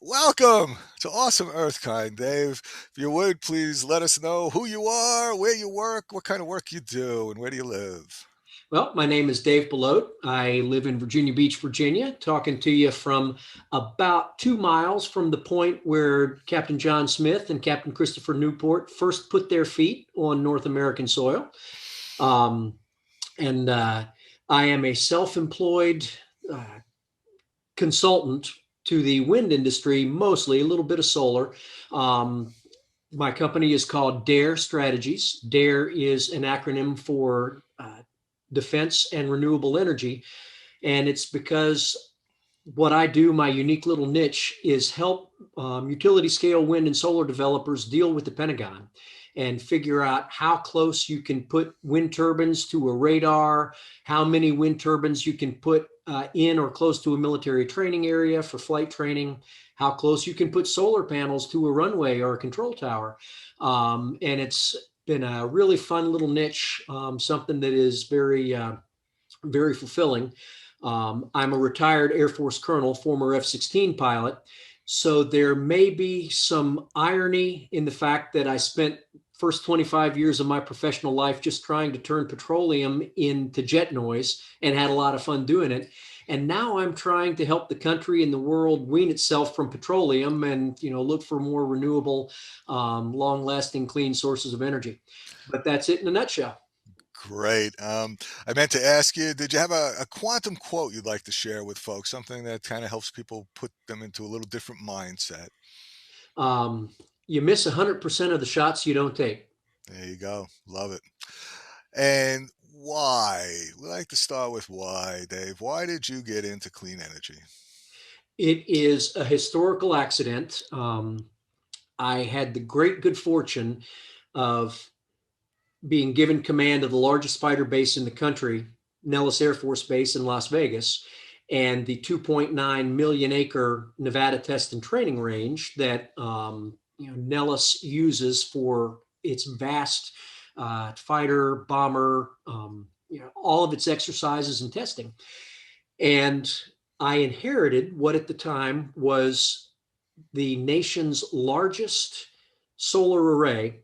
Welcome to Awesome Earthkind, Dave. If you would, please let us know who you are, where you work, what kind of work you do, and where do you live? Well, my name is Dave Belote. I live in Virginia Beach, Virginia, talking to you from about 2 miles from the point where Captain John Smith and Captain Christopher Newport first put their feet on North American soil. Um, and I am a self employed uh, consultant to the wind industry, mostly a little bit of solar. Um, my company is called DARE Strategies. DARE is an acronym for defense and renewable energy. And it's because what I do, my unique little niche, is help utility scale wind and solar developers deal with the Pentagon and figure out how close you can put wind turbines to a radar, how many wind turbines you can put in or close to a military training area for flight training, how close you can put solar panels to a runway or a control tower. And it's been a really fun little niche, something that is very fulfilling. I'm a retired Air Force colonel, former F-16 pilot. So there may be some irony in the fact that I spent first 25 years of my professional life just trying to turn petroleum into jet noise and had a lot of fun doing it. And now I'm trying to help the country and the world wean itself from petroleum and look for more renewable, long-lasting, clean sources of energy. But that's it in a nutshell. Great. I meant to ask you, did you have a quantum quote you'd like to share with folks? Something that kind of helps people put them into a little different mindset. Um, you miss 100% of the shots you don't take. There you go. Love it. And why? We like to start with why, Dave. Why did you get into clean energy? It is a historical accident. I had the great good fortune of being given command of the largest fighter base in the country, Nellis Air Force Base in Las Vegas, and the 2.9 million acre Nevada test and training range that Nellis uses for its vast fighter, bomber, all of its exercises and testing. And I inherited what at the time was the nation's largest solar array.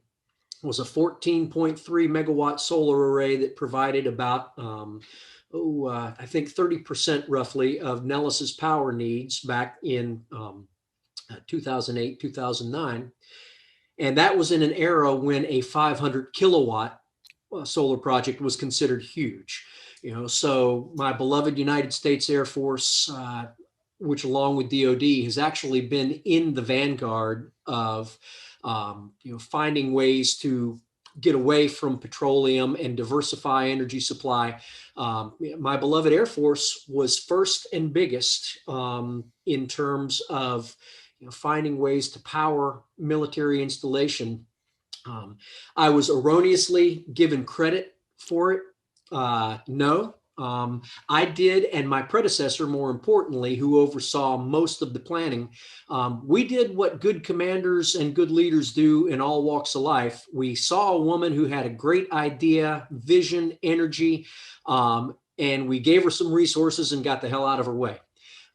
It was a 14.3 megawatt solar array that provided about I think 30% roughly of Nellis's power needs back in 2008, 2009. And that was in an era when a 500 kilowatt solar project was considered huge. So my beloved United States Air Force, which along with DoD has actually been in the vanguard of finding ways to get away from petroleum and diversify energy supply. My beloved Air Force was first and biggest in terms of finding ways to power military installation. I was erroneously given credit for it. No, I did, and my predecessor, more importantly, who oversaw most of the planning, we did what good commanders and good leaders do in all walks of life. We saw a woman who had a great idea, vision, energy, and we gave her some resources and got the hell out of her way.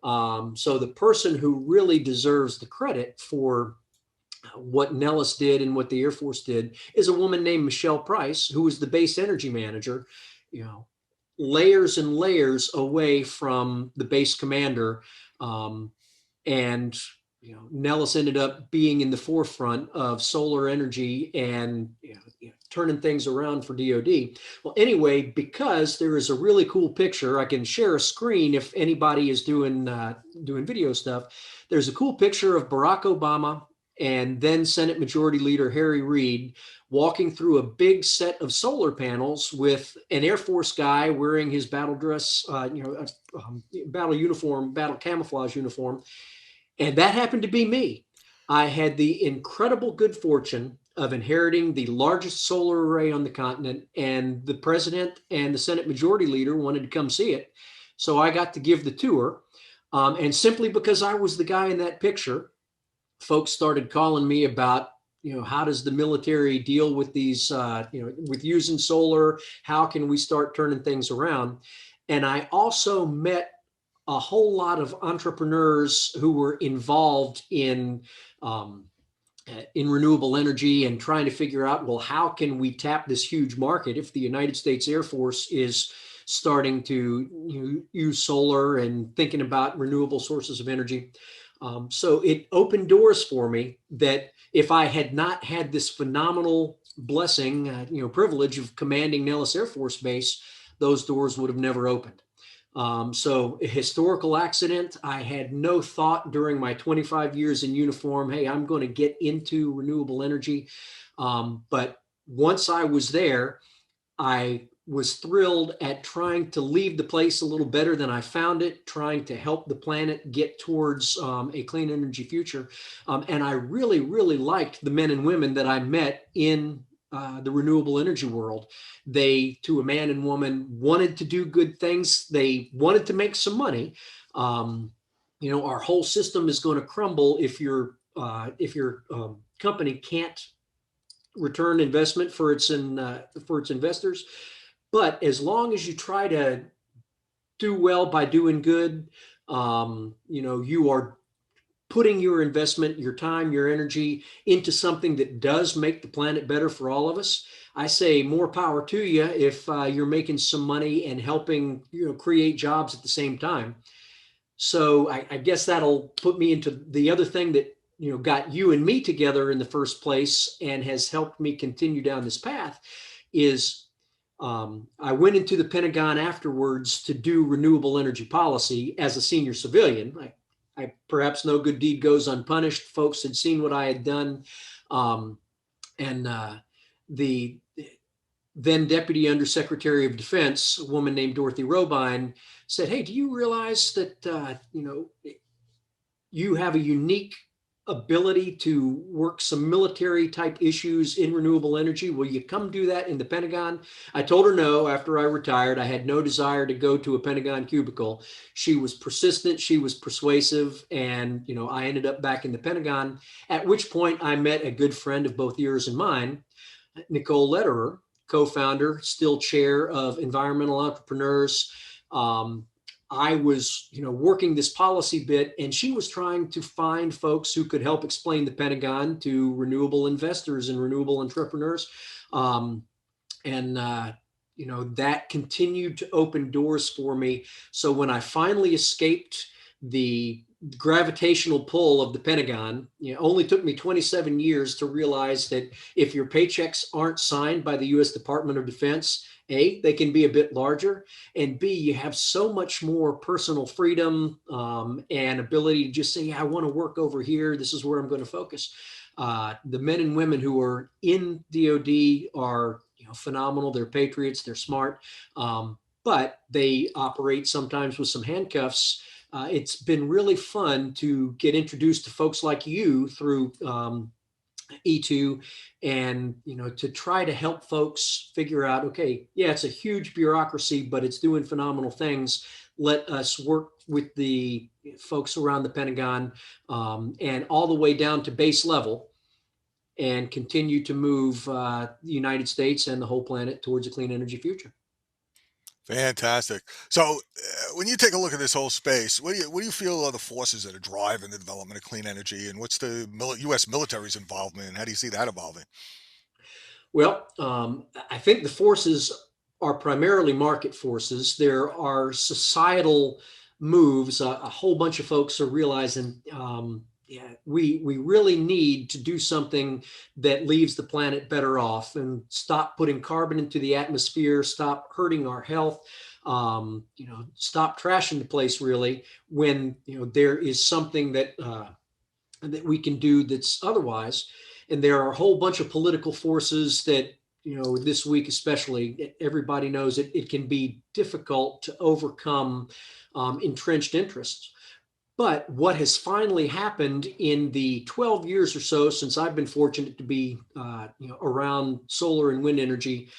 So the person who really deserves the credit for what Nellis did and what the Air Force did is a woman named Michelle Price, who was the base energy manager, layers and layers away from the base commander. And Nellis ended up being in the forefront of solar energy and turning things around for DoD. Well, anyway, because there is a really cool picture, I can share a screen if anybody is doing video stuff. There's a cool picture of Barack Obama and then Senate Majority Leader Harry Reid walking through a big set of solar panels with an Air Force guy wearing his battle dress, battle uniform, battle camouflage uniform. And that happened to be me. I had the incredible good fortune of inheriting the largest solar array on the continent, and the president and the Senate Majority Leader wanted to come see it. So I got to give the tour. And simply because I was the guy in that picture, folks started calling me about, how does the military deal with these, with using solar? How can we start turning things around? And I also met a whole lot of entrepreneurs who were involved um, in renewable energy and trying to figure out, well, how can we tap this huge market if the United States Air Force is starting to use solar and thinking about renewable sources of energy. So it opened doors for me that if I had not had this phenomenal blessing, privilege of commanding Nellis Air Force Base, those doors would have never opened. So a historical accident. I had no thought during my 25 years in uniform, hey, I'm going to get into renewable energy. But once I was there, I was thrilled at trying to leave the place a little better than I found it, trying to help the planet get towards a clean energy future. And I really, really liked the men and women that I met in the renewable energy world. They, to a man and woman, wanted to do good things. They wanted to make some money. Our whole system is going to crumble if your company can't return investment for its investors. But as long as you try to do well by doing good, you are putting your investment, your time, your energy into something that does make the planet better for all of us. I say more power to you if you're making some money and helping create jobs at the same time. So I guess that'll put me into the other thing that got you and me together in the first place and has helped me continue down this path is I went into the Pentagon afterwards to do renewable energy policy as a senior civilian. I perhaps no good deed goes unpunished. Folks had seen what I had done. And the then Deputy Undersecretary of Defense, a woman named Dorothy Robine, said, hey, do you realize that, you have a unique ability to work some military type issues in renewable energy? Will you come do that in the Pentagon? I told her no after I retired. I had no desire to go to a Pentagon cubicle. She was persistent. She was persuasive. And, I ended up back in the Pentagon, at which point I met a good friend of both yours and mine, Nicole Lederer, co-founder, still chair of Environmental Entrepreneurs. I was, working this policy bit, and she was trying to find folks who could help explain the Pentagon to renewable investors and renewable entrepreneurs. That continued to open doors for me. So when I finally escaped the gravitational pull of the Pentagon, it only took me 27 years to realize that if your paychecks aren't signed by the U.S. Department of Defense, A, they can be a bit larger, and B, you have so much more personal freedom and ability to just say, yeah, I want to work over here. This is where I'm going to focus. The men and women who are in DOD are phenomenal. They're patriots. They're smart, but they operate sometimes with some handcuffs. It's been really fun to get introduced to folks like you through E2 and, to try to help folks figure out, okay, yeah, it's a huge bureaucracy, but it's doing phenomenal things. Let us work with the folks around the Pentagon and all the way down to base level and continue to move the United States and the whole planet towards a clean energy future. Fantastic. So, when you take a look at this whole space, what do you feel are the forces that are driving the development of clean energy, and what's the U.S. military's involvement, and how do you see that evolving? Well, I think the forces are primarily market forces. There are societal moves. A whole bunch of folks are realizing, yeah, we really need to do something that leaves the planet better off and stop putting carbon into the atmosphere, stop hurting our health, stop trashing the place. Really, when there is something that we can do that's otherwise. And there are a whole bunch of political forces that, this week especially, everybody knows it can be difficult to overcome entrenched interests. But what has finally happened in the 12 years or so since I've been fortunate to be around solar and wind energy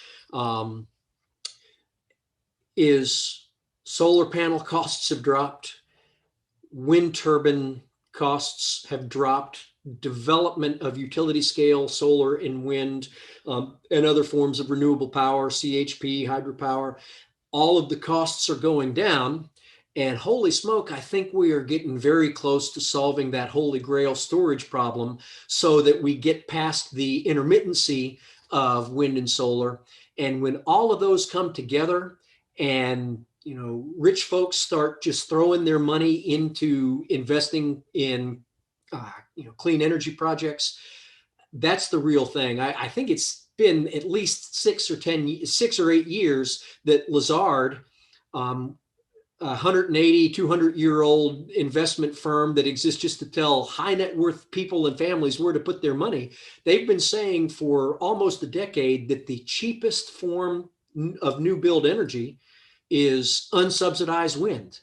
is solar panel costs have dropped, wind turbine costs have dropped, development of utility scale solar and wind and other forms of renewable power, CHP, hydropower, all of the costs are going down. And holy smoke, I think we are getting very close to solving that holy grail storage problem so that we get past the intermittency of wind and solar. And when all of those come together and rich folks start just throwing their money into investing in clean energy projects, that's the real thing. I think it's been at least 6 or 8 years that Lazard, 180, 200-year-old investment firm that exists just to tell high net worth people and families where to put their money. They've been saying for almost a decade that the cheapest form of new build energy is unsubsidized wind.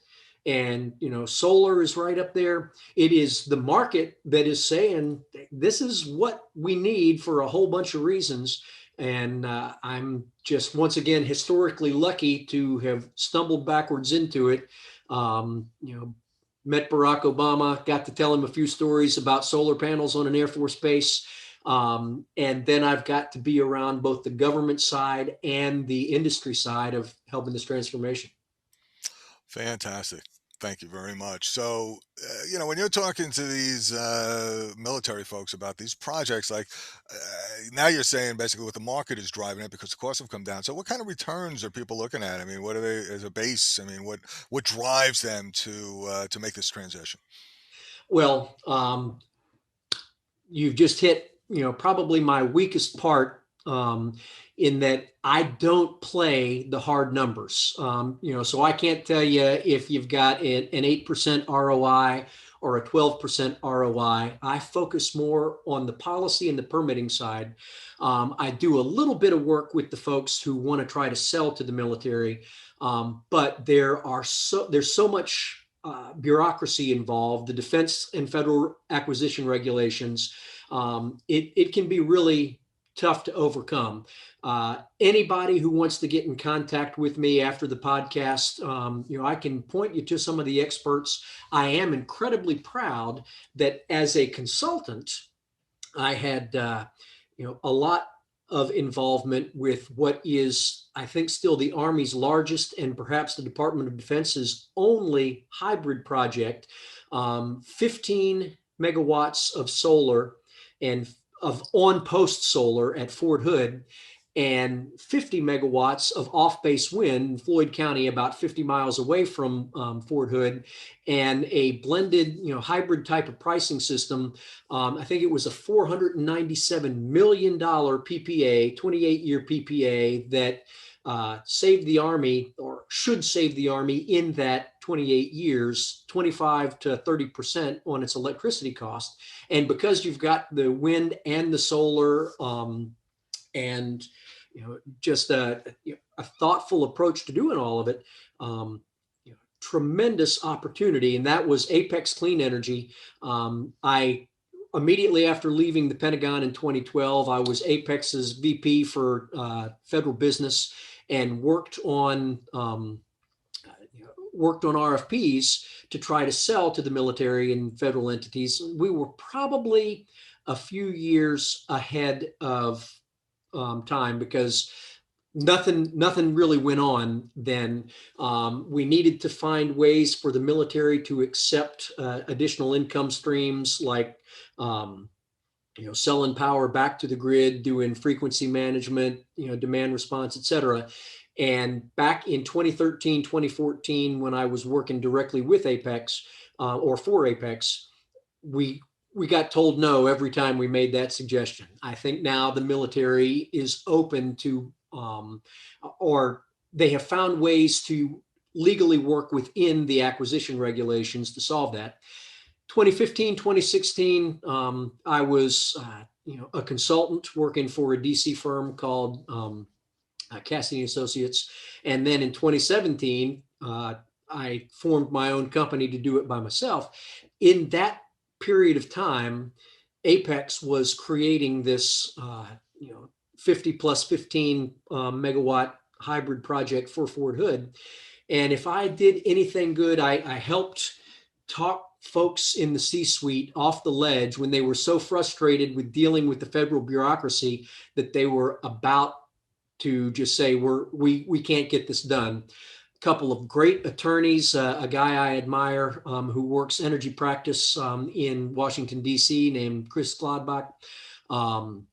And, solar is right up there. It is the market that is saying this is what we need for a whole bunch of reasons. And I'm just, once again, historically lucky to have stumbled backwards into it. Met Barack Obama, got to tell him a few stories about solar panels on an Air Force base. And then I've got to be around both the government side and the industry side of helping this transformation. Fantastic. Thank you very much. So, when you're talking to these military folks about these projects, like now you're saying basically what the market is driving it because the costs have come down. So, what kind of returns are people looking at? I mean, what are they as a base? I mean, what drives them to make this transition? Well, you've just hit, probably my weakest part, in that I don't play the hard numbers. So I can't tell you if you've got an 8% ROI or a 12% ROI. I focus more on the policy and the permitting side. I do a little bit of work with the folks who want to try to sell to the military, but there's so much bureaucracy involved, the defense and federal acquisition regulations. It can be really tough to overcome. Anybody who wants to get in contact with me after the podcast, I can point you to some of the experts. I am incredibly proud that as a consultant, I had a lot of involvement with what is, I think, still the Army's largest and perhaps the Department of Defense's only hybrid project, 15 megawatts of solar and of on-post solar at Fort Hood, and 50 megawatts of off-base wind in Floyd County, about 50 miles away from Fort Hood, and a blended, hybrid type of pricing system. I think it was a $497 million PPA, 28-year PPA that saved the Army, or should save the Army in that 28 years, 25 to 30% on its electricity cost. And because you've got the wind and the solar, and just a thoughtful approach to doing all of it, tremendous opportunity. And that was Apex Clean Energy. I immediately after leaving the Pentagon in 2012, I was Apex's VP for federal business and worked on RFPs to try to sell to the military and federal entities. We were probably a few years ahead of time because nothing really went on then. We needed to find ways for the military to accept additional income streams like selling power back to the grid, doing frequency management, demand response, et cetera. And back in 2013, 2014, when I was working directly with Apex or for Apex, we got told no every time we made that suggestion. I think now the military is open to, or they have found ways to legally work within the acquisition regulations to solve that. 2015, 2016, I was, a consultant working for a DC firm called Cassidy Associates. And then in 2017, I formed my own company to do it by myself. In that period of time, Apex was creating this, 50 plus 15 megawatt hybrid project for Fort Hood. And if I did anything good, I helped talk folks in the C-suite off the ledge when they were so frustrated with dealing with the federal bureaucracy that they were about to just say, we can't get this done. couple of great attorneys, a guy I admire who works energy practice in Washington, D.C., named Chris Gladbach. Um,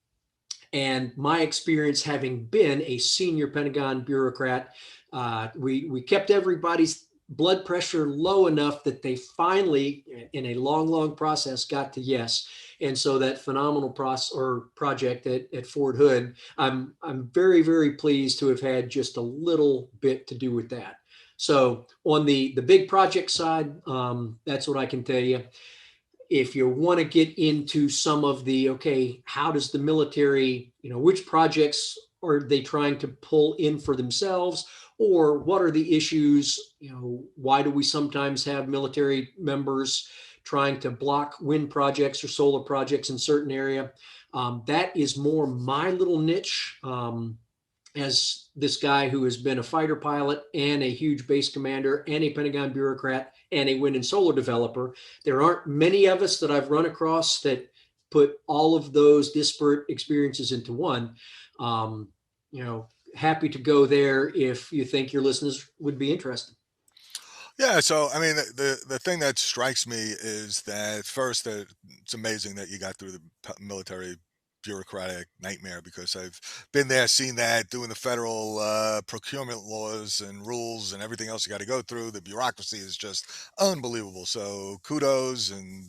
and my experience having been a senior Pentagon bureaucrat, we kept everybody's blood pressure low enough that they finally, in a long process, got to yes. And so that phenomenal project at Fort Hood, I'm very pleased to have had just a little bit to do with that. So on the big project side, that's what I can tell you. If you want to get into some of the, okay, how does the military, which projects are they trying to pull in for themselves, or what are the issues? Why do we sometimes have military members trying to block wind projects or solar projects in certain area? That is more my little niche. As this guy who has been a fighter pilot and a huge base commander and a Pentagon bureaucrat and a wind and solar developer, there aren't many of us that I've run across that put all of those disparate experiences into one. Um, Happy to go there if you think your listeners would be interested. Yeah, so I mean, the thing that strikes me is that first, that it's amazing that you got through the military bureaucratic nightmare, because I've been there, seen that, doing the federal procurement laws and rules and everything else you got to go through. The bureaucracy is just unbelievable. So kudos and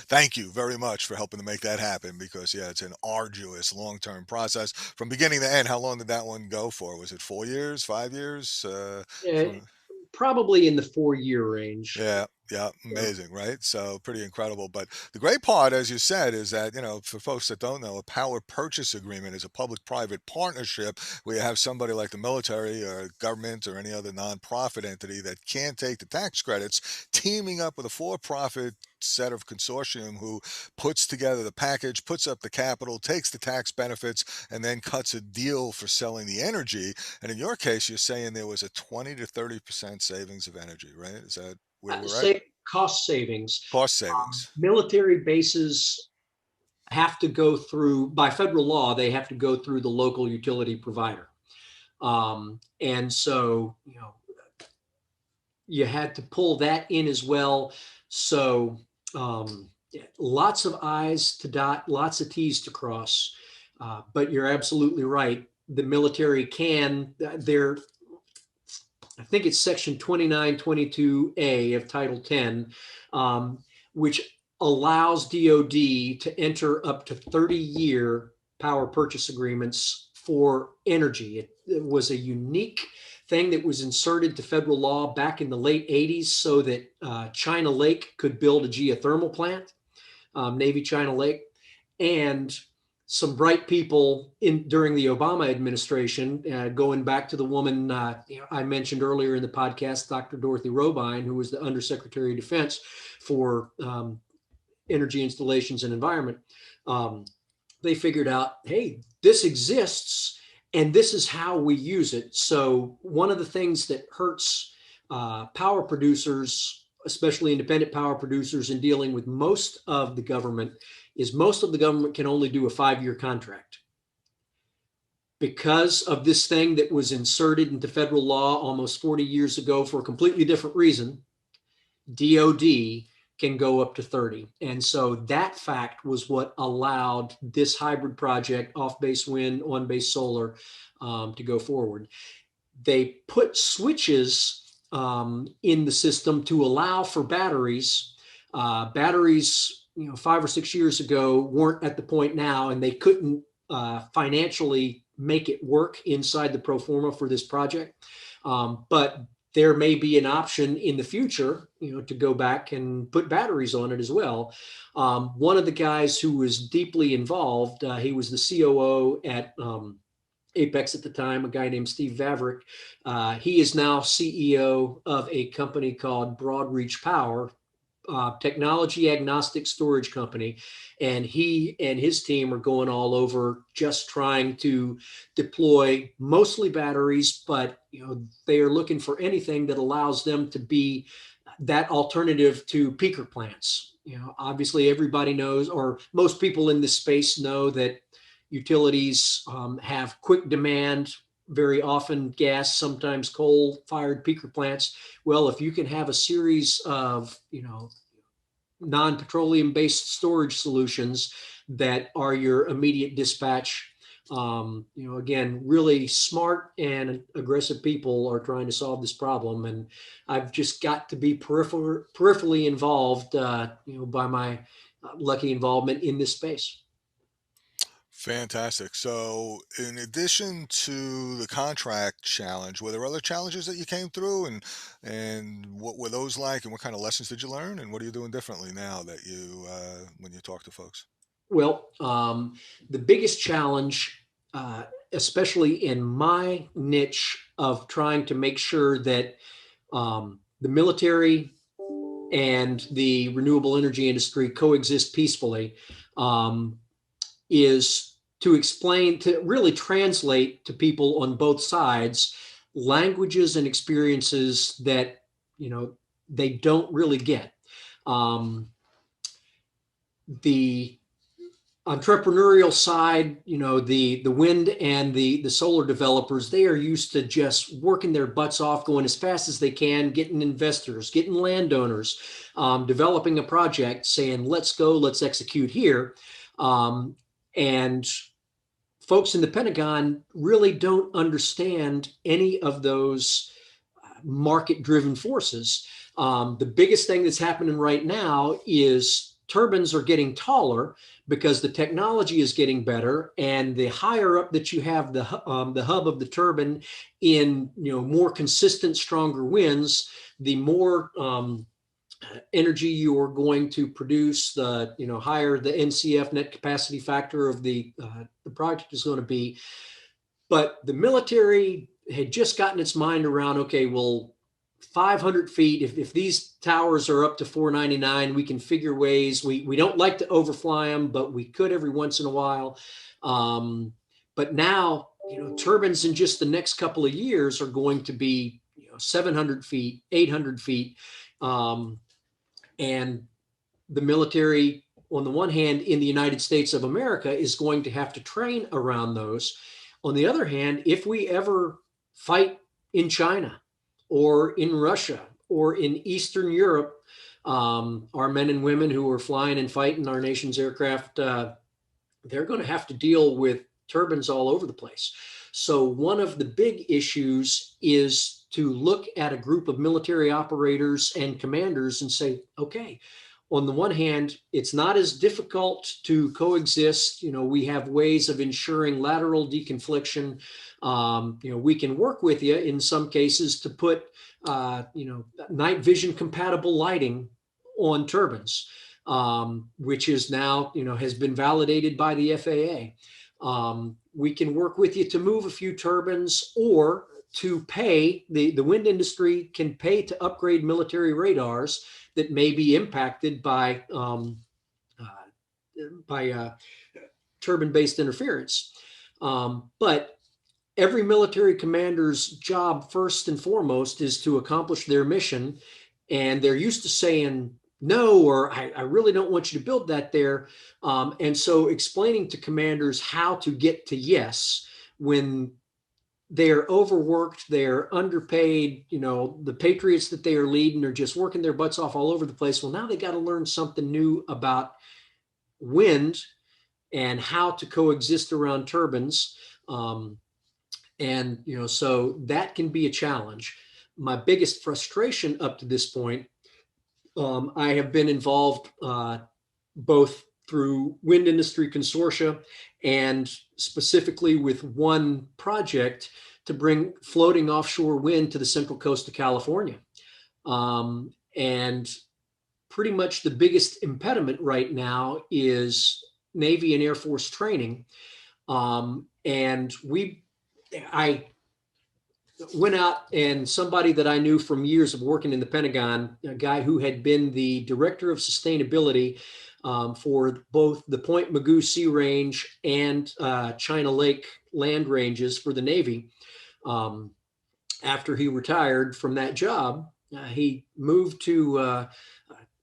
thank you very much for helping to make that happen, because yeah, it's an arduous long-term process from beginning to end. How long did that one go for? Was it 4 years, 5 years? Uh, From Probably in the 4-year range. Yeah, yeah, Yeah. amazing, right? So pretty incredible. But the great part, as you said, is that, for folks that don't know, a power purchase agreement is a public-private partnership where you have somebody like the military or government or any other nonprofit entity that can't take the tax credits, teaming up with a for-profit set of consortium who puts together the package, puts up the capital, takes the tax benefits, and then cuts a deal for selling the energy. And in your case, you're saying there was a 20 to 30% savings of energy, right? Is that where we're at? Say cost savings. Cost savings. Military bases have to go through, by federal law, they have to go through the local utility provider. And so, you had to pull that in as well. So, lots of I's to dot, lots of T's to cross. But you're absolutely right. The military can, I think it's section 2922A of Title 10, which allows DOD to enter up to 30-year power purchase agreements for energy. It was a unique thing that was inserted to federal law back in the late 80s so that China Lake could build a geothermal plant, Navy China Lake. And some bright people during the Obama administration, going back to the woman I mentioned earlier in the podcast, Dr. Dorothy Robine, who was the Undersecretary of Defense for Energy Installations and Environment. They figured out, hey, this exists and this is how we use it. So one of the things that hurts power producers, especially independent power producers, in dealing with most of the government, is most of the government can only do a 5-year contract. Because of this thing that was inserted into federal law almost 40 years ago for a completely different reason, DOD can go up to 30. And so that fact was what allowed this hybrid project, off-base wind, on-base solar, to go forward. They put switches in the system to allow for batteries. Batteries, 5 or 6 years ago weren't at the point now, and they couldn't financially make it work inside the pro forma for this project. But there may be an option in the future, to go back and put batteries on it as well. One of the guys who was deeply involved, he was the COO at Apex at the time, a guy named Steve Vavrick. He is now CEO of a company called Broadreach Power, technology agnostic storage company. And he and his team are going all over just trying to deploy mostly batteries, but they are looking for anything that allows them to be that alternative to peaker plants. Obviously everybody knows, or most people in this space know, that utilities have quick demand, very often gas, sometimes coal-fired peaker plants. Well, if you can have a series of, non-petroleum based storage solutions that are your immediate dispatch. Again, really smart and aggressive people are trying to solve this problem, and I've just got to be peripherally involved, by my lucky involvement in this space. Fantastic. So, in addition to the contract challenge, were there other challenges that you came through, and what were those like, and what kind of lessons did you learn, and what are you doing differently now that you when you talk to folks? Well, the biggest challenge, especially in my niche of trying to make sure that the military and the renewable energy industry coexist peacefully, um, is to explain, to really translate to people on both sides languages and experiences that they don't really get. Um, the entrepreneurial side, the wind and the solar developers, they are used to just working their butts off, going as fast as they can, getting investors, getting landowners, developing a project, saying, let's go, let's execute here. And folks in the Pentagon really don't understand any of those market driven forces. The biggest thing that's happening right now is turbines are getting taller because the technology is getting better, and the higher up that you have the hub of the turbine in more consistent, stronger winds, the more energy you are going to produce, the higher the NCF, net capacity factor, of the project is going to be. But the military had just gotten its mind around, okay, well, 500 feet, if these towers are up to 499, we can figure ways. We don't like to overfly them, but we could every once in a while. But now, turbines in just the next couple of years are going to be 700 feet, 800 feet. And the military, on the one hand, in the United States of America, is going to have to train around those. On the other hand, if we ever fight in China or in Russia or in Eastern Europe, our men and women who are flying and fighting our nation's aircraft, they're going to have to deal with turbines all over the place. So one of the big issues is to look at a group of military operators and commanders and say, okay, on the one hand, it's not as difficult to coexist. We have ways of ensuring lateral deconfliction. We can work with you in some cases to put, night vision compatible lighting on turbines, which is now, has been validated by the FAA. We can work with you to move a few turbines, or to pay, the wind industry can pay to upgrade military radars that may be impacted by turbine-based interference. But every military commander's job, first and foremost, is to accomplish their mission. And they're used to saying no, or I really don't want you to build that there. And so explaining to commanders how to get to yes when they're overworked, they're underpaid, the patriots that they are leading are just working their butts off all over the place. Well, now they got to learn something new about wind and how to coexist around turbines. So that can be a challenge. My biggest frustration up to this point, I have been involved both through wind industry consortia and specifically with one project to bring floating offshore wind to the central coast of California. And pretty much the biggest impediment right now is Navy and Air Force training. And I went out, and somebody that I knew from years of working in the Pentagon, a guy who had been the director of sustainability for both the Point Mugu Sea Range and China Lake land ranges for the Navy. After he retired from that job, he moved to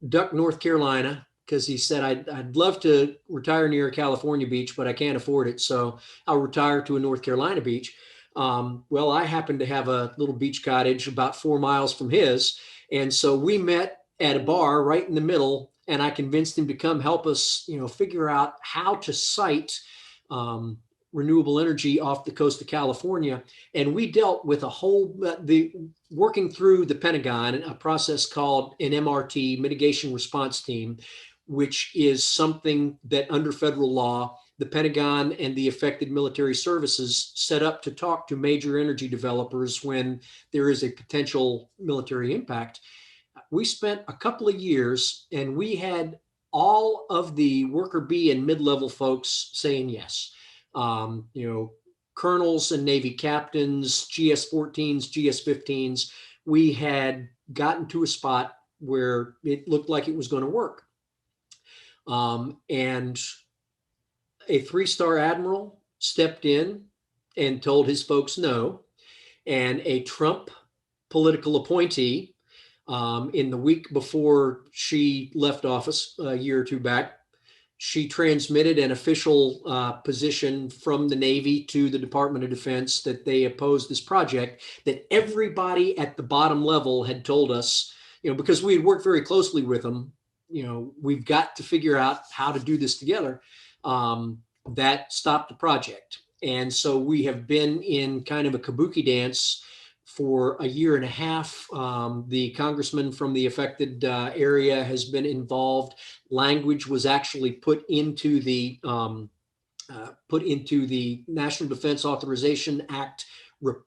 Duck, North Carolina, because he said, I'd love to retire near a California beach, but I can't afford it. So I'll retire to a North Carolina beach. Well, I happen to have a little beach cottage about 4 miles from his. And so we met at a bar right in the middle, and I convinced him to come help us, figure out how to site um, renewable energy off the coast of California. And we dealt with a whole, the working through the Pentagon, a process called an MRT, Mitigation Response Team, which is something that under federal law, the Pentagon and the affected military services set up to talk to major energy developers when there is a potential military impact. We spent a couple of years and we had all of the worker bee and mid-level folks saying yes. Colonels and Navy captains, GS-14s, GS-15s. We had gotten to a spot where it looked like it was going to work. And a three-star admiral stepped in and told his folks no. And a Trump political appointee, in the week before she left office a year or two back, she transmitted an official position from the Navy to the Department of Defense that they opposed this project, that everybody at the bottom level had told us, because we had worked very closely with them, we've got to figure out how to do this together. That stopped the project. And so we have been in kind of a kabuki dance for a year and a half. The congressman from the affected area has been involved. Language was actually put into the National Defense Authorization Act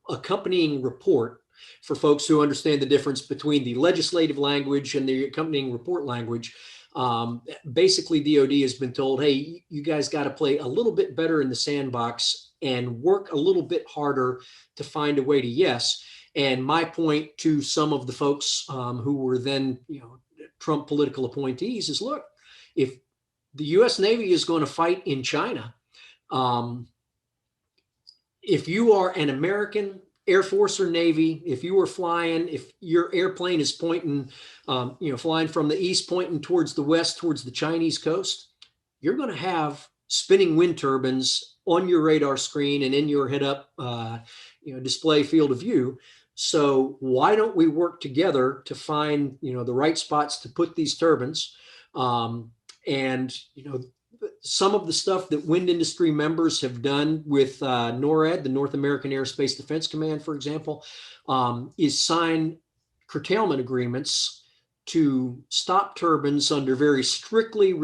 accompanying report for folks who understand the difference between the legislative language and the accompanying report language. Basically, DOD has been told, hey, you guys got to play a little bit better in the sandbox and work a little bit harder to find a way to yes. And my point to some of the folks who were then, Trump political appointees is, look, if the U.S. Navy is going to fight in China, if you are an American Air Force or Navy, if you are flying, if your airplane is pointing, flying from the east, pointing towards the west, towards the Chinese coast, you're going to have spinning wind turbines on your radar screen and in your head-up, display field of view. So why don't we work together to find, the right spots to put these turbines? Some of the stuff that wind industry members have done with NORAD, the North American Aerospace Defense Command, for example, is sign curtailment agreements to stop turbines under very strictly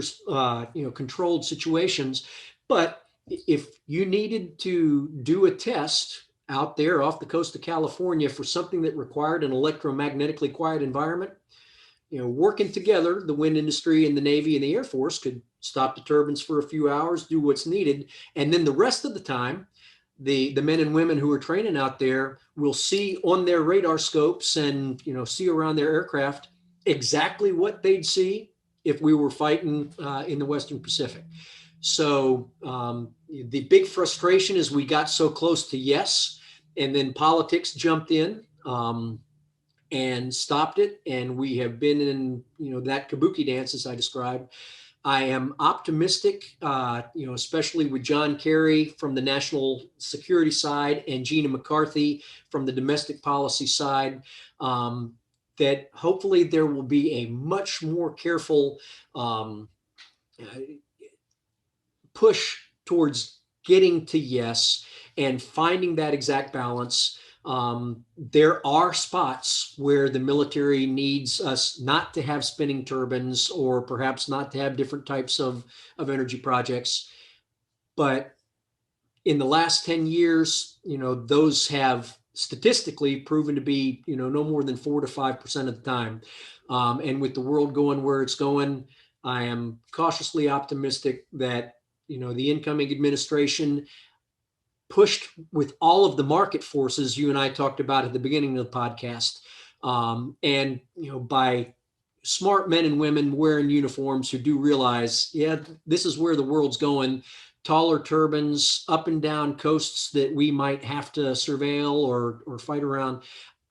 controlled situations. But if you needed to do a test out there off the coast of California for something that required an electromagnetically quiet environment, working together, the wind industry and the Navy and the Air Force could stop the turbines for a few hours, do what's needed. And then the rest of the time, the men and women who are training out there will see on their radar scopes and, see around their aircraft exactly what they'd see if we were fighting in the Western Pacific. So the big frustration is we got so close to yes, and then politics jumped in. And stopped it. And we have been in, that kabuki dance, as I described. I am optimistic, especially with John Kerry from the national security side and Gina McCarthy from the domestic policy side, that hopefully there will be a much more careful push towards getting to yes and finding that exact balance. There are spots where the military needs us not to have spinning turbines or perhaps not to have different types of energy projects. But in the last 10 years, those have statistically proven to be, no more than 4 to 5% of the time. And with the world going where it's going, I am cautiously optimistic that, the incoming administration pushed with all of the market forces you and I talked about at the beginning of the podcast. And, by smart men and women wearing uniforms who do realize, yeah, this is where the world's going. Taller turbines, up and down coasts that we might have to surveil or fight around.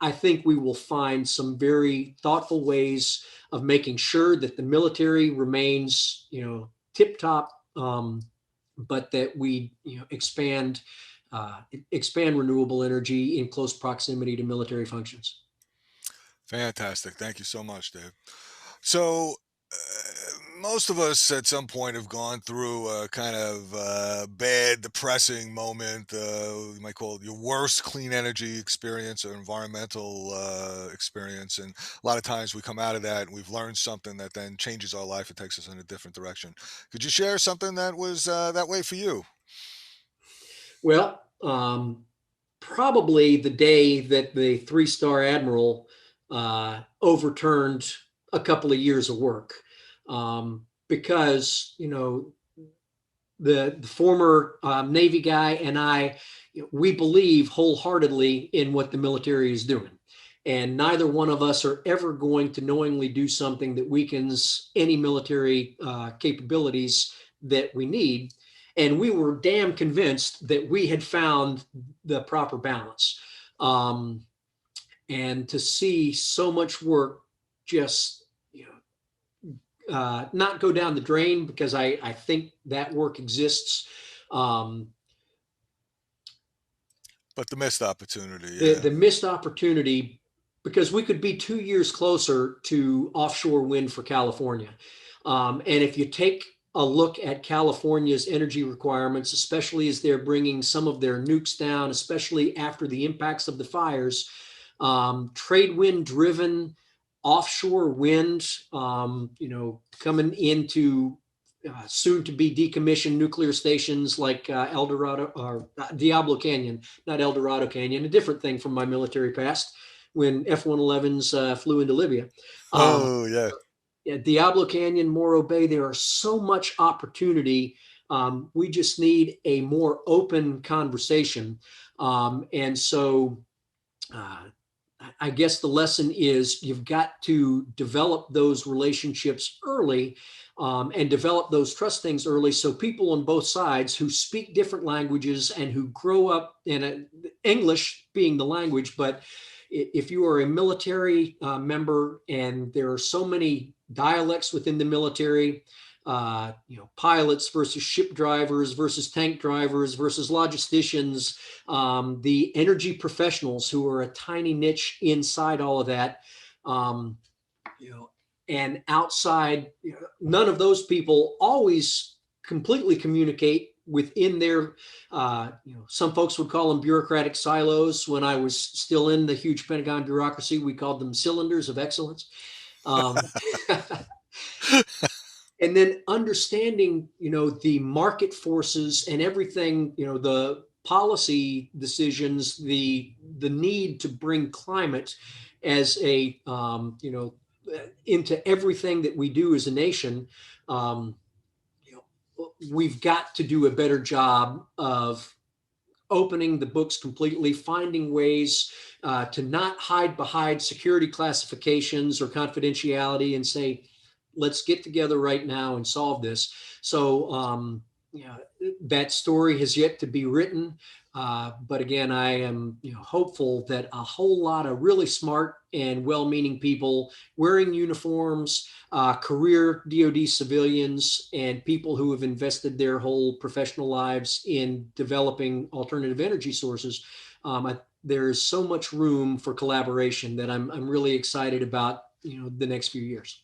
I think we will find some very thoughtful ways of making sure that the military remains, tip top, but that we, expand expand renewable energy in close proximity to military functions. Fantastic. Thank you so much, Dave. So, most of us at some point have gone through a kind of bad, depressing moment. You might call it your worst clean energy experience or environmental experience. And a lot of times we come out of that and we've learned something that then changes our life and takes us in a different direction. Could you share something that was that way for you? Well, probably the day that the three-star admiral overturned a couple of years of work, because the former Navy guy and I, we believe wholeheartedly in what the military is doing. And neither one of us are ever going to knowingly do something that weakens any military capabilities that we need. And we were damn convinced that we had found the proper balance. Um, and to see so much work just not go down the drain, because I think that work exists. Um, But the missed opportunity, the yeah. missed opportunity, because we could be 2 years closer to offshore wind for California. And if you take a look at California's energy requirements, especially as they're bringing some of their nukes down, especially after the impacts of the fires, trade wind driven offshore wind, coming into soon to be decommissioned nuclear stations like El Dorado or Diablo Canyon, not El Dorado Canyon, a different thing from my military past when F-111s flew into Libya. Um, Oh, yeah. yeah, Diablo Canyon, Morro Bay, there are so much opportunity. We just need a more open conversation. And so uh, I guess the lesson is you've got to develop those relationships early, and develop those trust things early, so people on both sides who speak different languages and who grow up in English being the language, but if you are a military member and there are so many dialects within the military, pilots versus ship drivers versus tank drivers versus logisticians, the energy professionals who are a tiny niche inside all of that, um, you know, and outside, none of those people always completely communicate within their, some folks would call them bureaucratic silos. When I was still in the huge Pentagon bureaucracy, we called them cylinders of excellence. Um, and then understanding the market forces and everything, the policy decisions, the need to bring climate as a into everything that we do as a nation. um, we've got to do a better job of opening the books completely, finding ways to not hide behind security classifications or confidentiality and say, let's get together right now and solve this. So, that story has yet to be written. But again, I am hopeful that a whole lot of really smart and well-meaning people wearing uniforms, career DoD civilians, and people who have invested their whole professional lives in developing alternative energy sources. There's so much room for collaboration that I'm really excited about the next few years.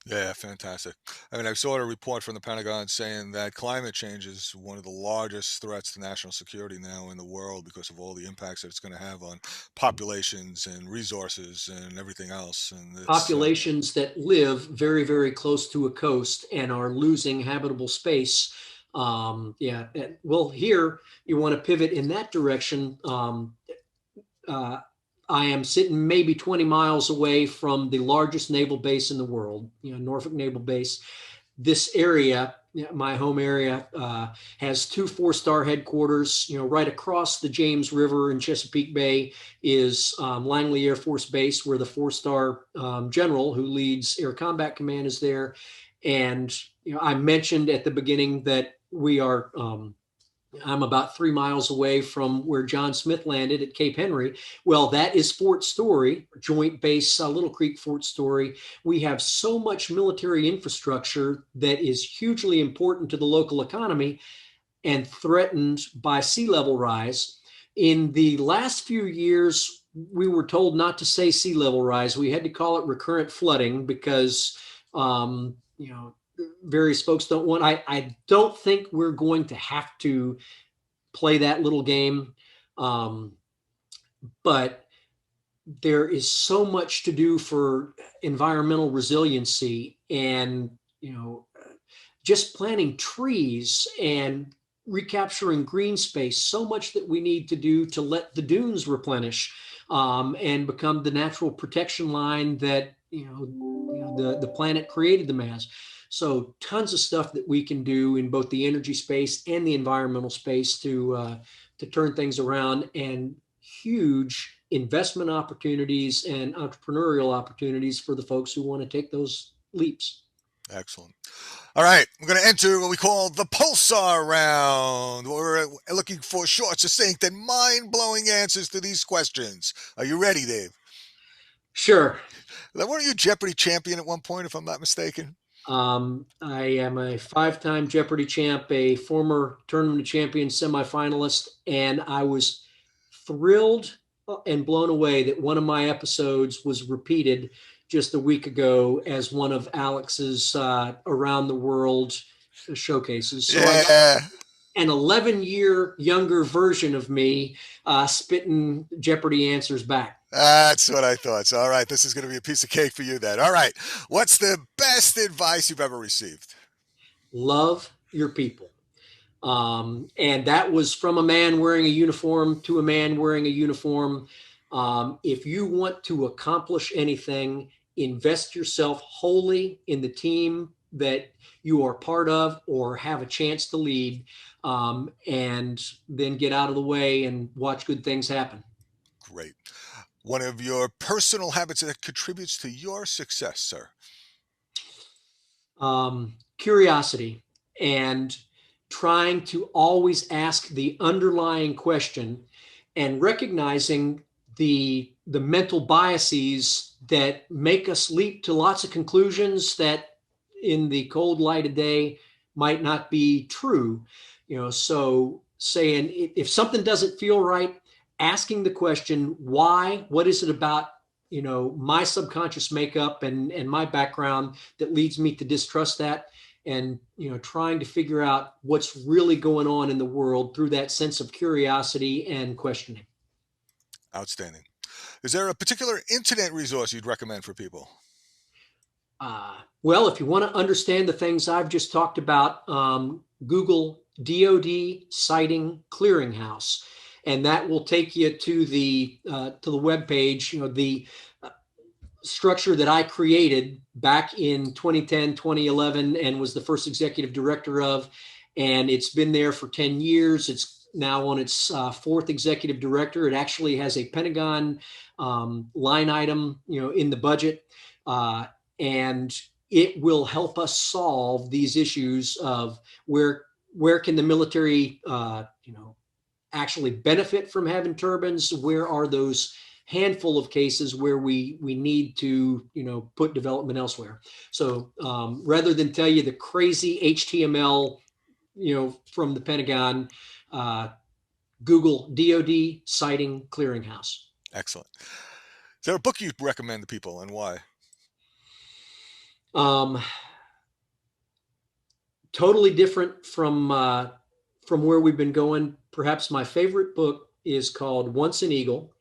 Yeah, fantastic. I mean, I saw a report from the Pentagon saying that climate change is one of the largest threats to national security now in the world because of all the impacts that it's going to have on populations and resources and everything else. And it's Populations that live very, very close to a coast and are losing habitable space. Yeah, well, here you want to pivot in that direction. Uh, I am sitting maybe 20 miles away from the largest naval base in the world, Norfolk Naval Base. This area, my home area, has two four-star headquarters. Right across the James River in Chesapeake Bay is Langley Air Force Base, where the four-star general who leads Air Combat Command is there. And I mentioned at the beginning that I'm about 3 miles away from where John Smith landed at Cape Henry. Well, that is Fort Story, Joint Base Little Creek, Fort Story. We have so much military infrastructure that is hugely important to the local economy. and threatened by sea level rise. In the last few years, we were told not to say sea level rise. We had to call it recurrent flooding because, you know, various folks don't want. I don't think we're going to have to play that little game, but there is so much to do for environmental resiliency, and just planting trees and recapturing green space, so much that we need to do to let the dunes replenish, and become the natural protection line that the planet created them as. So tons of stuff that we can do in both the energy space and the environmental space to turn things around, and huge investment opportunities and entrepreneurial opportunities for the folks who want to take those leaps. Excellent. All right, we're going to enter what we call the pulsar round. We're looking for short, succinct, and mind-blowing answers to these questions. Are you ready, Dave? Sure. Now, weren't you Jeopardy champion at one point, if I'm not mistaken? I am a 5-time Jeopardy champ, a former tournament champion, semifinalist, and I was thrilled and blown away that one of my episodes was repeated just a week ago as one of Alex's around the world showcases. So I got Yeah. an 11-year younger version of me spitting Jeopardy answers back. That's what I thought. So, all right, this is going to be a piece of cake for you then. All right, what's the best advice you've ever received? Love your people. And that was from a man wearing a uniform to a man wearing a uniform. If you want to accomplish anything, invest yourself wholly in the team that you are part of or have a chance to lead, and then get out of the way and watch good things happen. Great. One of your personal habits that contributes to your success, sir? Curiosity and trying to always ask the underlying question, and recognizing the mental biases that make us leap to lots of conclusions that in the cold light of day might not be true. So saying if something doesn't feel right, asking the question why, what is it about my subconscious makeup and my background that leads me to distrust that, and trying to figure out what's really going on in the world through that sense of curiosity and questioning. Outstanding. Is there a particular internet resource you'd recommend for people? Well, if you want to understand the things I've just talked about, Google DoD Siting Clearinghouse, and that will take you to the web page. The structure that I created back in 2010, 2011, and was the first executive director of, and it's been there for 10 years. It's now on its fourth executive director. It actually has a Pentagon line item, in the budget, and it will help us solve these issues of where can the military, actually benefit from having turbines? Where are those handful of cases where we need to put development elsewhere? So rather than tell you the crazy HTML from the Pentagon, Google DoD Siting Clearinghouse. Excellent. Is there a book you'd recommend to people, and why? Totally different from where we've been going. Perhaps my favorite book is called Once an Eagle.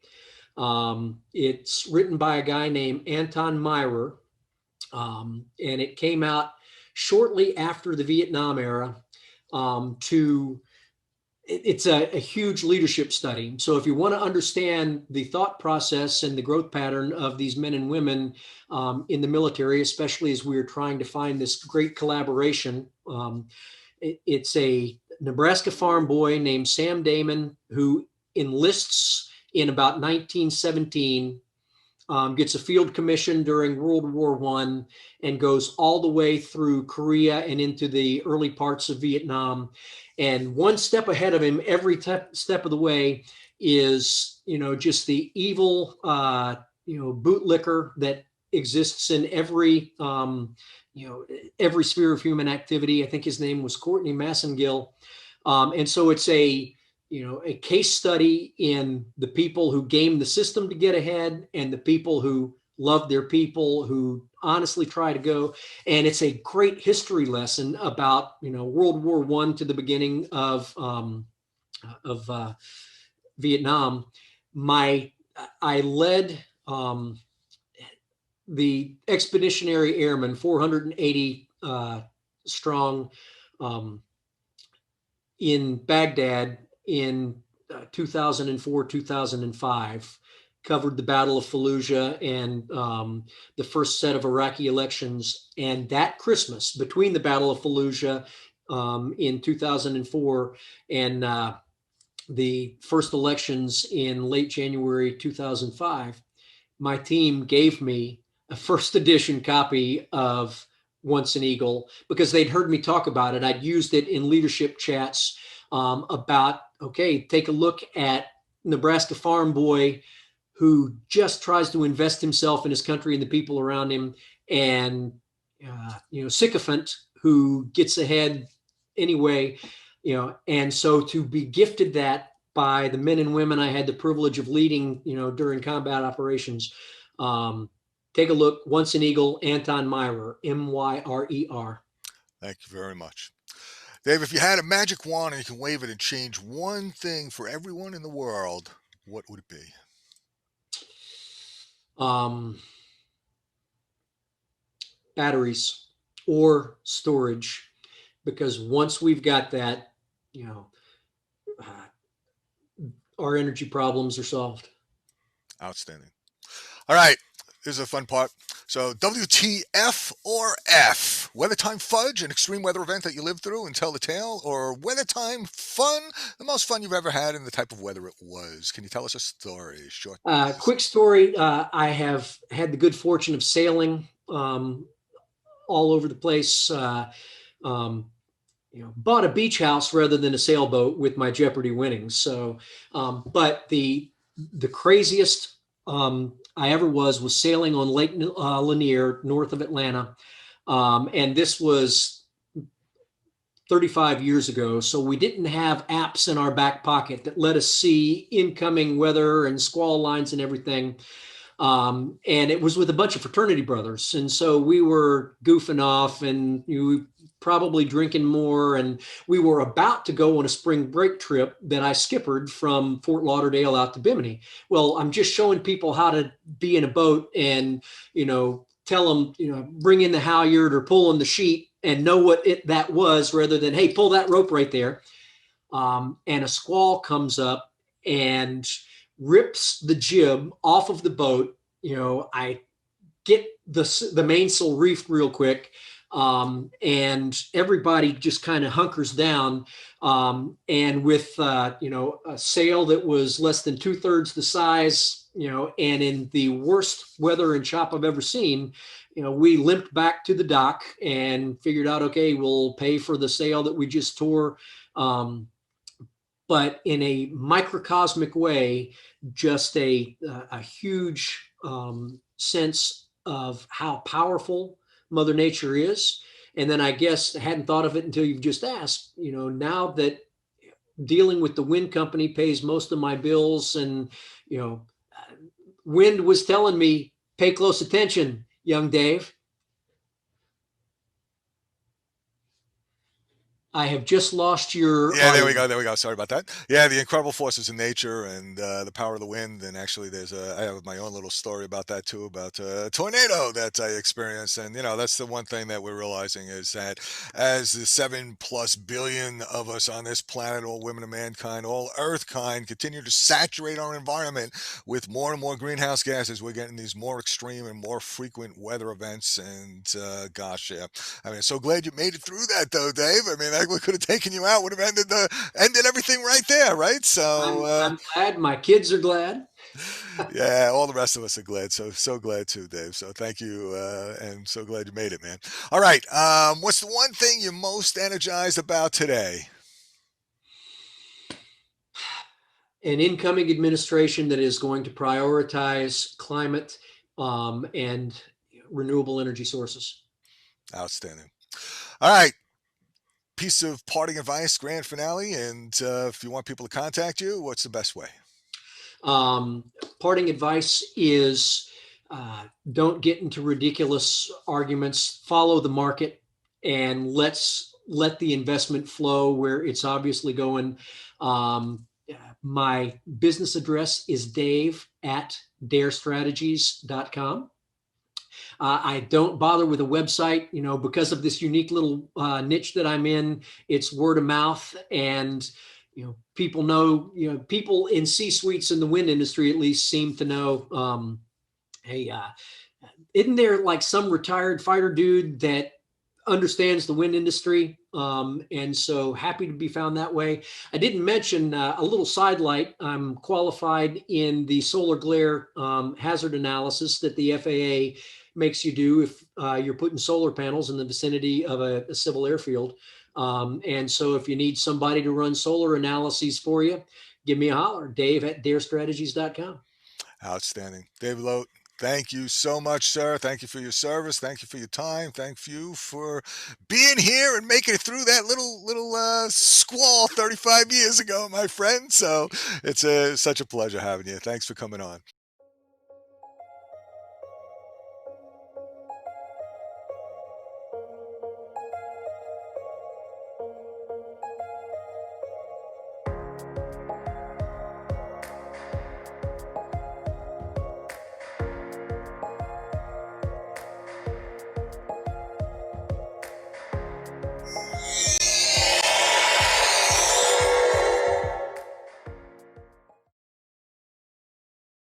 It's written by a guy named Anton Myrer, and it came out shortly after the Vietnam era. It's a huge leadership study. So if you want to understand the thought process and the growth pattern of these men and women in the military, especially as we're trying to find this great collaboration, it's a Nebraska farm boy named Sam Damon who enlists in about 1917, gets a field commission during World War I, and goes all the way through Korea and into the early parts of Vietnam. And one step ahead of him every step of the way is, just the evil, bootlicker that exists in every sphere of human activity. I think his name was Courtney Massengill. And so it's a case study in the people who game the system to get ahead and the people who love their people, who honestly try to go. And it's a great history lesson about World War I to the beginning of Vietnam. I led the Expeditionary Airmen, 480 strong, in Baghdad in 2004, 2005, covered the Battle of Fallujah and the first set of Iraqi elections. And that Christmas, between the Battle of Fallujah in 2004 and the first elections in late January 2005, my team gave me a first edition copy of Once an Eagle because they'd heard me talk about it. I'd used it in leadership chats about, okay, take a look at Nebraska farm boy who just tries to invest himself in his country and the people around him, and sycophant who gets ahead anyway. And so to be gifted that by the men and women I had the privilege of leading, during combat operations. Take a look. Once an Eagle, Anton Myrer, Myrer. Thank you very much. Dave, if you had a magic wand and you can wave it and change one thing for everyone in the world, what would it be? Batteries or storage, because once we've got that, our energy problems are solved. Outstanding. All right, here's a fun part. So, WTF or F? Weather time fudge, an extreme weather event that you lived through and tell the tale, or weather time fun, the most fun you've ever had and the type of weather it was. Can you tell us a story? Short. Quick story. I have had the good fortune of sailing all over the place. Bought a beach house rather than a sailboat with my Jeopardy winnings. So, but the craziest I ever was sailing on Lake Lanier, north of Atlanta, and this was 35 years ago. So we didn't have apps in our back pocket that let us see incoming weather and squall lines and everything. And it was with a bunch of fraternity brothers. And so we were goofing off and probably drinking more. And we were about to go on a spring break trip that I skippered from Fort Lauderdale out to Bimini. Well, I'm just showing people how to be in a boat and, tell them, bring in the halyard or pull on the sheet and know what that was rather than, hey, pull that rope right there. And a squall comes up and rips the jib off of the boat. I get the mainsail reefed real quick, and everybody just kind of hunkers down. And with a sail that was less than 2/3 the size, and in the worst weather and chop I've ever seen, we limped back to the dock and figured out, okay, we'll pay for the sail that we just tore. But in a microcosmic way, just a huge sense of how powerful Mother Nature is. And then I guess I hadn't thought of it until you've just asked, now that dealing with the wind company pays most of my bills, and, wind was telling me, pay close attention, young Dave. I have just lost your Yeah, audio. there we go. Sorry about that. Yeah, the incredible forces in nature and the power of the wind. And actually, I have my own little story about that too, about a tornado that I experienced. And that's the one thing that we're realizing is that as the 7+ billion of us on this planet, all women of mankind, all Earth kind, continue to saturate our environment with more and more greenhouse gases, we're getting these more extreme and more frequent weather events. And gosh, yeah, I mean, so glad you made it through that, though, Dave. I mean, we could have taken you out, would have ended everything right there, right? So I'm glad. My kids are glad. yeah, all the rest of us are glad. So glad too, Dave. So thank you, and so glad you made it, man. All right, what's the one thing you're most energized about today? An incoming administration that is going to prioritize climate and renewable energy sources. Outstanding. All right. piece of parting advice, grand finale, and if you want people to contact you, what's the best way? Um, Parting advice is don't get into ridiculous arguments. Follow the market, and let the investment flow where it's obviously going. My business address is Dave at darestrategies.com. I don't bother with a website, because of this unique little niche that I'm in. It's word of mouth, and people know. People in C suites in the wind industry at least seem to know. Hey, isn't there like some retired fighter dude that understands the wind industry? And so happy to be found that way. I didn't mention a little sidelight. I'm qualified in the solar glare hazard analysis that the FAA makes you do if you're putting solar panels in the vicinity of a civil airfield. And so if you need somebody to run solar analyses for you, give me a holler, Dave at darestrategies.com. Outstanding. David Lote, thank you so much, sir. Thank you for your service. Thank you for your time. Thank you for being here and making it through that little squall 35 years ago, my friend. So it's such a pleasure having you. Thanks for coming on.